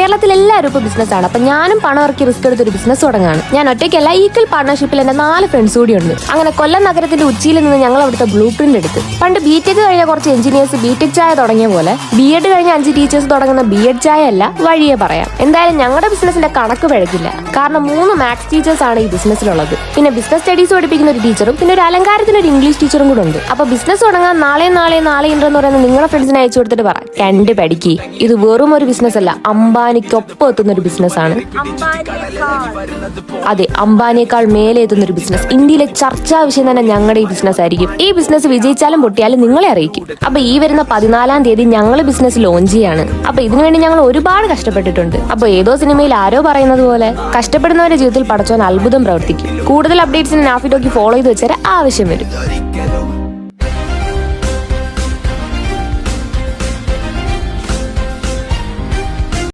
കേരളത്തിൽ എല്ലാവരും ഇപ്പൊ ബിസിനസ്സാണ്. അപ്പൊ ഞാനും പണം ഇറക്കി റിസ്ക് എടുത്തൊരു ബിസിനസ് തുടങ്ങാണ്. ഞാൻ ഒറ്റയ്ക്കല്ല, ഈക്വൽ പാർട്ണർഷിപ്പിൽ എന്റെ 4 ഫ്രണ്ട്സ് കൂടി ഉണ്ട്. അങ്ങനെ കൊല്ലം നഗരത്തിന്റെ ഉച്ചിയിൽ നിന്ന് ഞങ്ങൾ അവിടുത്തെ ബ്ലൂ പ്രിന്റ് എടുത്ത് പണ്ട് ബിടെക് കഴിഞ്ഞ കുറച്ച് എഞ്ചിനീയേഴ്സ് ബിടെക് ചായ തുടങ്ങിയ പോലെ ബിഎഡ് കഴിഞ്ഞ 5 ടീച്ചേഴ്സ് തുടങ്ങുന്ന ബിഎഡ് ചായ അല്ല, വഴിയെ പറയാം. എന്തായാലും ഞങ്ങളുടെ ബിസിനസിന്റെ കണക്ക് പിഴക്കില്ല. കാരണം 3 മാത്സ് ടീച്ചേഴ്സ് ആണ് ഈ ബിസിനസ്സിലുള്ളത്. പിന്നെ ബിസിനസ് സ്റ്റഡീസ് പഠിപ്പിക്കുന്ന ഒരു ടീച്ചറും പിന്നെ ഒരു അലങ്കാരത്തിന് ഒരു ഇംഗ്ലീഷ് ടീച്ചറും കൂടെ ഉണ്ട്. അപ്പൊ ബിസിനസ് തുടങ്ങാൻ നാളെ ഉണ്ടെന്ന് പറയുന്നത് നിങ്ങളുടെ ഫ്രണ്ട്സിനെ അയച്ചു കൊടുത്തിട്ട് പറ, കണ്ട് പഠിക്ക്. ഇത് വെറും ഒരു ബിസിനസ് അല്ല, അംബാനിക്കൊപ്പം എത്തുന്ന ഒരു ബിസിനസ് ആണ്. അതെ, അംബാനിയേക്കാൾ മേലെ എത്തുന്ന ഒരു ബിസിനസ്. ഇന്ത്യയിലെ ചർച്ചാ വിഷയം തന്നെ ഞങ്ങളുടെ ഈ ബിസിനസ് ആയിരിക്കും. ഈ ബിസിനസ് വിജയിച്ചാലും പൊട്ടിയാലും നിങ്ങളെ അറിയിക്കും. അപ്പൊ ഈ വരുന്ന 14-ാം തീയതി ഞങ്ങൾ ബിസിനസ് ലോഞ്ച് ചെയ്യാണ്. അപ്പൊ ഇതിനുവേണ്ടി ഞങ്ങൾ ഒരുപാട് കഷ്ടപ്പെട്ടിട്ടുണ്ട്. അപ്പൊ ഏതോ സിനിമയിൽ ആരോ പറയുന്നത് പോലെ കഷ്ടപ്പെടുന്നവരുടെ ജീവിതത്തിൽ പടച്ചോൻ അത്ഭുതം പ്രവർത്തിക്കും. കൂടുതൽ അപ്ഡേറ്റ്സിന് നാഫി ടോക്കി ഫോളോ ചെയ്ത് വെച്ചാൽ ആവശ്യം വരും.